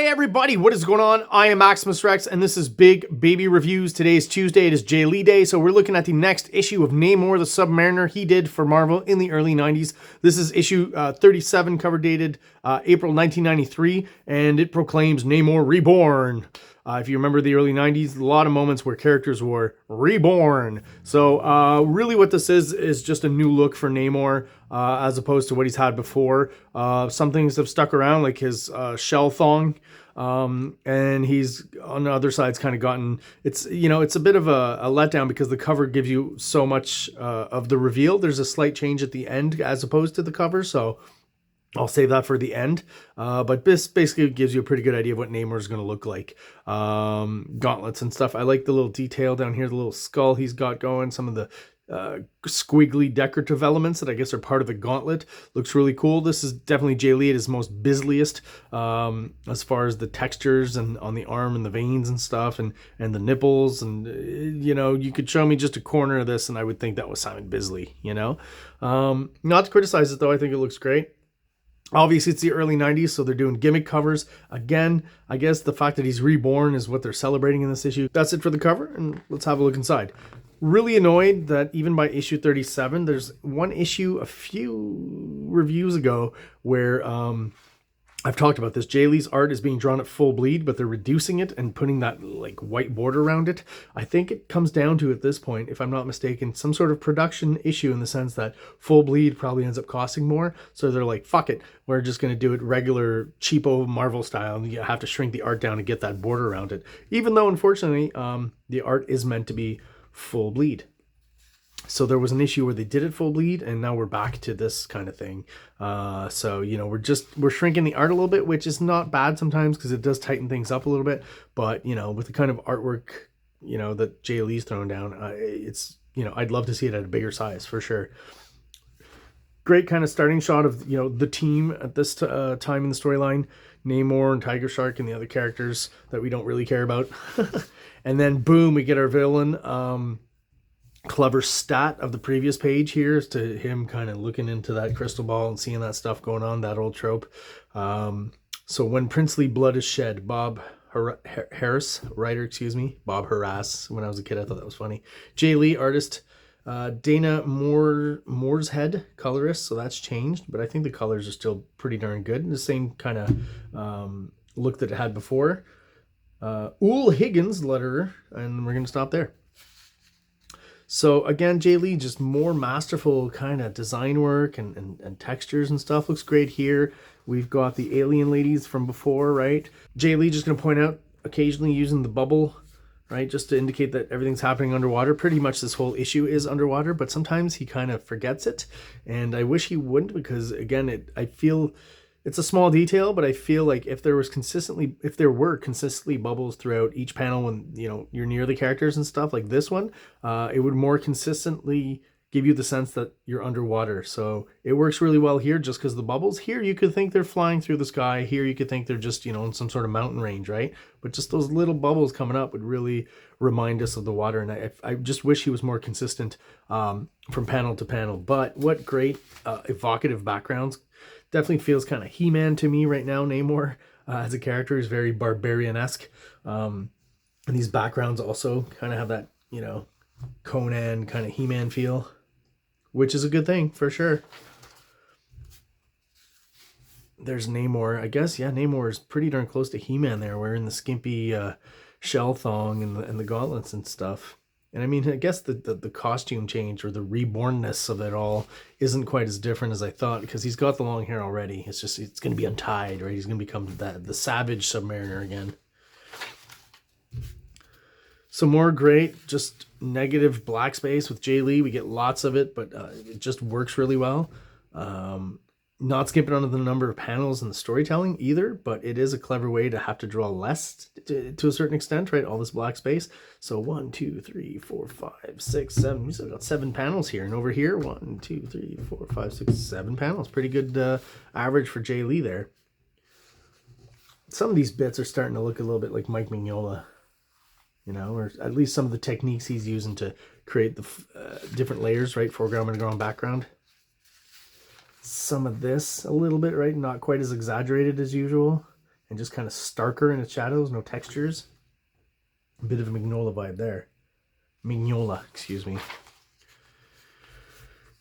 Hey everybody, what is going on? I am Maximus Rex and this is Big Baby Reviews. Today is Tuesday, it is JAE LEE Day, so we're looking at the next issue of Namor the Submariner he did for Marvel in the early 90s. This is issue 37, cover dated April 1993, and it proclaims Namor Reborn. If you remember the early 90s, a lot of moments where characters were reborn. So really what this is just a new look for Namor as opposed to what he's had before. Some things have stuck around, like his shell thong. And he's on the other side's kind of gotten, it's a bit of a letdown because the cover gives you so much of the reveal. There's a slight change at the end as opposed to the cover, so I'll save that for the end, but this basically gives you a pretty good idea of what Namor is going to look like. Gauntlets and stuff. I like the little detail down here, the little skull he's got going, some of the squiggly decorative elements that I guess are part of the gauntlet. Looks really cool. This is definitely JAE LEE at his most bizzliest as far as the textures and on the arm and the veins and stuff and the nipples. And, you could show me just a corner of this and I would think that was Simon Bisley, Not to criticize it though, I think it looks great. Obviously, it's the early 90s, so they're doing gimmick covers. Again, I guess the fact that he's reborn is what they're celebrating in this issue. That's it for the cover, and let's have a look inside. Really annoyed that even by issue 37, there's one issue a few reviews ago where I've talked about this. JAE LEE's art is being drawn at full bleed, but they're reducing it and putting that like white border around it. I think it comes down to, at this point, if I'm not mistaken, some sort of production issue in the sense that full bleed probably ends up costing more. So they're like, fuck it, we're just going to do it regular cheapo Marvel style, and you have to shrink the art down to get that border around it. Even though, unfortunately, the art is meant to be full bleed. So there was an issue where they did it full bleed, and now we're back to this kind of thing. So, we're shrinking the art a little bit, which is not bad sometimes because it does tighten things up a little bit. But, with the kind of artwork, that JAE LEE's throwing down, it's, I'd love to see it at a bigger size for sure. Great kind of starting shot of, the team at this time in the storyline. Namor and Tiger Shark and the other characters that we don't really care about. And then boom, we get our villain. Clever stat of the previous page here is to him kind of looking into that crystal ball and seeing that stuff going on, that old trope. So when princely blood is shed, Bob Harras, writer, Bob Harras. When I was a kid, I thought that was funny. JAE LEE, artist. Dana Moore's head, colorist, so that's changed, but I think the colors are still pretty darn good. The same kind of look that it had before. Ool Higgins, letterer, and we're going to stop there. So again, JAE LEE, just more masterful kind of design work and textures and stuff. Looks great here. We've got the alien ladies from before, right? JAE LEE just going to point out occasionally using the bubble, right? Just to indicate that everything's happening underwater. Pretty much this whole issue is underwater, but sometimes he kind of forgets it. And I wish he wouldn't because, again, I feel it's a small detail, but I feel like if there were consistently bubbles throughout each panel when you're near the characters and stuff like this one, it would more consistently give you the sense that you're underwater. So it works really well here just because the bubbles here, you could think they're flying through the sky. Here you could think they're just in some sort of mountain range, right? But just those little bubbles coming up would really remind us of the water. And I just wish he was more consistent from panel to panel. But what great evocative backgrounds. Definitely feels kind of He-Man to me right now. Namor as a character is very barbarian-esque. And these backgrounds also kind of have that, Conan kind of He-Man feel, which is a good thing for sure. There's Namor. I guess, yeah, Namor is pretty darn close to He-Man there, wearing the skimpy shell thong and the gauntlets and stuff. And I mean, I guess the costume change or the rebornness of it all isn't quite as different as I thought because he's got the long hair already. It's going to be untied, right? He's going to become the savage submariner again. Some more great, just negative black space with JAE LEE. We get lots of it, but it just works really well. Not skipping on the number of panels and the storytelling either, but it is a clever way to have to draw less to a certain extent, right? All this black space. So 1, 2, 3, 4, 5, 6, 7. We still got 7 panels here. And over here, 1, 2, 3, 4, 5, 6, 7 panels. Pretty good average for JAE LEE there. Some of these bits are starting to look a little bit like Mike Mignola, or at least some of the techniques he's using to create the different layers, right? Foreground, underground, background. Some of this a little bit, right? Not quite as exaggerated as usual. and just kind of starker in its shadows, no textures. A bit of a Mignola vibe there. Mignola, excuse me.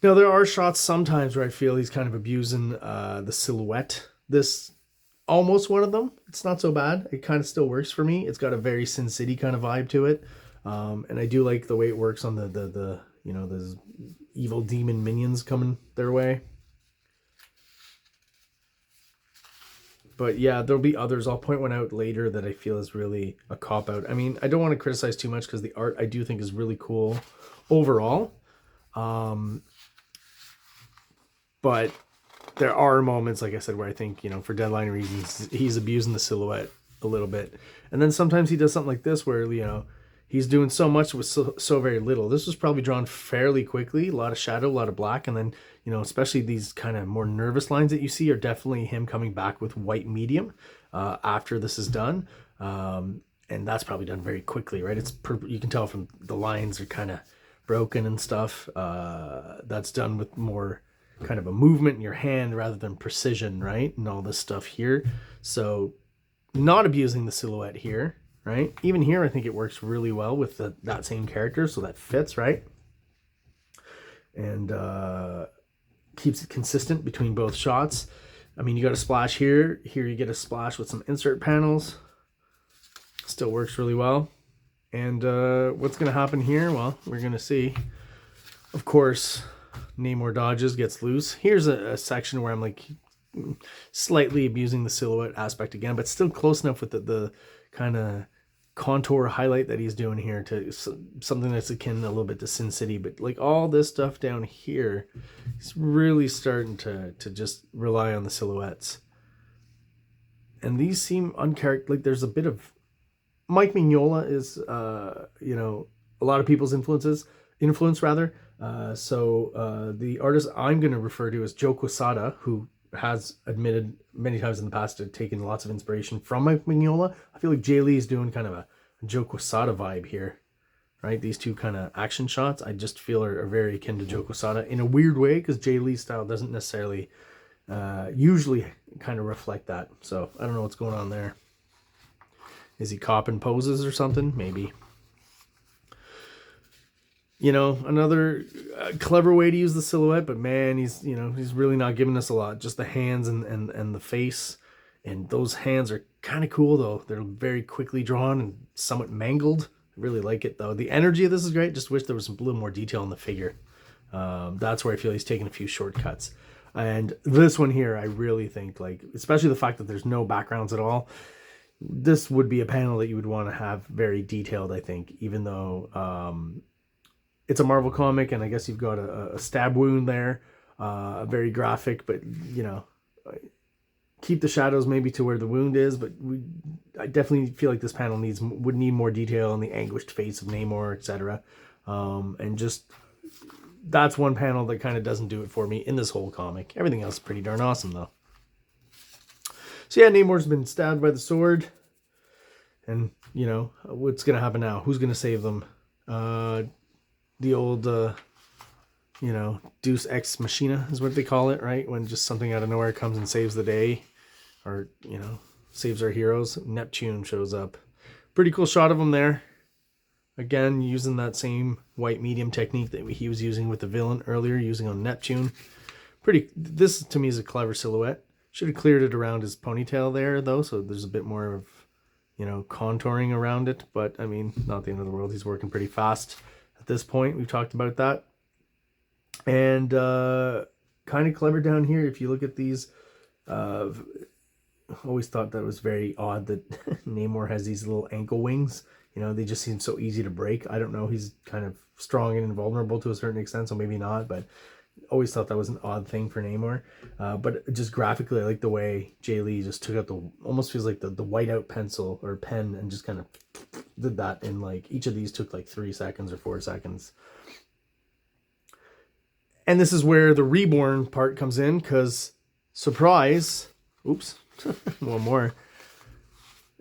Now, there are shots sometimes where I feel he's kind of abusing the silhouette. This, almost one of them. It's not so bad. It kind of still works for me. It's got a very Sin City kind of vibe to it. And I do like the way it works on the you know, those evil demon minions coming their way. But yeah, there'll be others. I'll point one out later that I feel is really a cop-out. I mean, I don't want to criticize too much because the art I do think is really cool overall. But there are moments, like I said, where I think, you know, for deadline reasons, he's abusing the silhouette a little bit. And then sometimes he does something like this where, you know, he's doing so much with so very little. This was probably drawn fairly quickly, a lot of shadow, a lot of black, and then, you know, especially these kind of more nervous lines that you see are definitely him coming back with white medium after this is done. And that's probably done very quickly, right? You can tell from the lines are kind of broken and stuff. That's done with more kind of a movement in your hand rather than precision, right? And all this stuff here. So not abusing the silhouette here, right? Even here, I think it works really well with that same character, so that fits, right? And keeps it consistent between both shots. I mean, you got a splash here. Here you get a splash with some insert panels. Still works really well. And what's going to happen here? Well, we're going to see. Of course, Namor dodges, gets loose. Here's a section where I'm like slightly abusing the silhouette aspect again, but still close enough with the kind of contour highlight that he's doing here to something that's akin a little bit to Sin City. But like all this stuff down here, he's really starting to just rely on the silhouettes. And these seem uncharacteristic. Like there's a bit of Mike Mignola is you know, a lot of people's influence rather. So the artist I'm going to refer to is Joe Quesada, who has admitted many times in the past to taking lots of inspiration from Mike Mignola. I feel like JAE LEE is doing kind of a Joe Quesada vibe here, right? These two kind of action shots I just feel are very akin to Joe Quesada in a weird way, because JAE LEE's style doesn't necessarily usually kind of reflect that. So I don't know what's going on there. Is he copping poses or something? Maybe. You know, another clever way to use the silhouette, but man, he's really not giving us a lot. Just the hands and the face. And those hands are kind of cool, though. They're very quickly drawn and somewhat mangled. I really like it, though. The energy of this is great. Just wish there was a little more detail in the figure. That's where I feel he's taking a few shortcuts. And this one here, I really think, like, especially the fact that there's no backgrounds at all, this would be a panel that you would want to have very detailed, I think, even though it's a Marvel comic, and I guess you've got a stab wound there, very graphic, but, you know, keep the shadows maybe to where the wound is, but I definitely feel like this panel would need more detail on the anguished face of Namor, etc. And just, that's one panel that kind of doesn't do it for me in this whole comic. Everything else is pretty darn awesome, though. So yeah, Namor's been stabbed by the sword, and, you know, what's going to happen now? Who's going to save them? The old, you know, Deus Ex Machina is what they call it, right? When just something out of nowhere comes and saves the day, or, you know, saves our heroes. Neptune shows up. Pretty cool shot of him there. Again, using that same white medium technique that he was using with the villain earlier, using on Neptune. This to me is a clever silhouette. Should have cleared it around his ponytail there, though, so there's a bit more of, you know, contouring around it. But, I mean, not the end of the world. He's working pretty fast at this point. We've talked about that. And kind of clever down here. If you look at these, always thought that was very odd that Namor has these little ankle wings. You know, they just seem so easy to break. I don't know. He's kind of strong and invulnerable to a certain extent, so maybe not. But always thought that was an odd thing for Namor. But just graphically, I like the way JAE LEE just took out almost feels like the whiteout pencil or pen and just kind of did that in, like, each of these took like 3 seconds or 4 seconds. And this is where the reborn part comes in, because, surprise, oops, one more.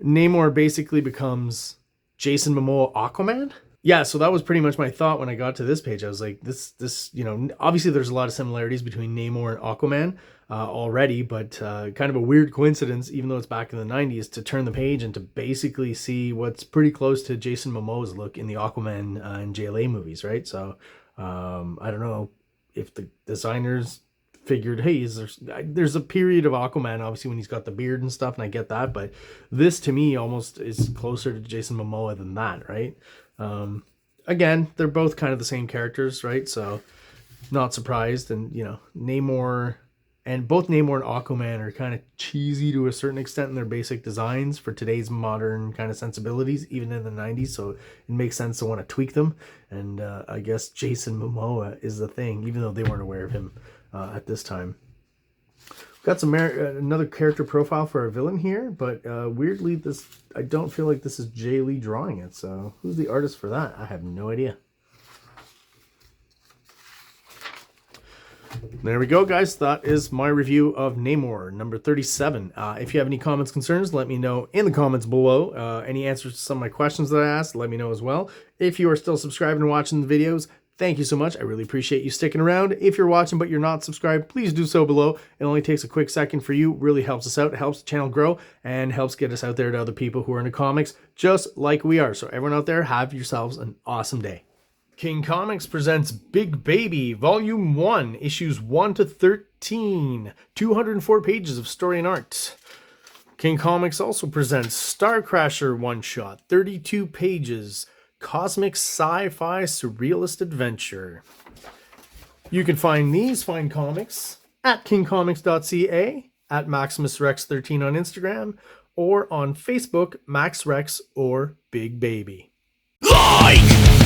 Namor basically becomes Jason Momoa Aquaman. Yeah, so that was pretty much my thought when I got to this page. I was like, this, you know, obviously there's a lot of similarities between Namor and Aquaman. already, but kind of a weird coincidence, even though it's back in the 90s, to turn the page and to basically see what's pretty close to Jason Momoa's look in the Aquaman and JLA movies, right? So I don't know if the designers figured, hey, there's a period of Aquaman, obviously, when he's got the beard and stuff, and I get that, but this to me almost is closer to Jason Momoa than that, right? Again, they're both kind of the same characters, right? So not surprised. And Namor, and both Namor and Aquaman are kind of cheesy to a certain extent in their basic designs for today's modern kind of sensibilities, even in the 90s. So it makes sense to want to tweak them. And I guess Jason Momoa is the thing, even though they weren't aware of him at this time. Got some another character profile for our villain here, but weirdly, I don't feel like this is JAE LEE drawing it. So who's the artist for that? I have no idea. There we go, guys. That is my review of Namor, number 37. If you have any comments, concerns, let me know in the comments below. Any answers to some of my questions that I asked, let me know as well. If you are still subscribed and watching the videos, thank you so much. I really appreciate you sticking around. If you're watching but you're not subscribed, please do so below. It only takes a quick second for you. It really helps us out. It helps the channel grow and helps get us out there to other people who are into comics just like we are. So everyone out there, have yourselves an awesome day. King Comics presents Big Baby, Volume 1, Issues 1 to 13, 204 pages of story and art. King Comics also presents Star Crasher one-shot, 32 pages, cosmic sci-fi surrealist adventure. You can find these fine comics at KINGCOMICS.CA, at MaximusRex13 on Instagram, or on Facebook, MaxRex or Big Baby. Like!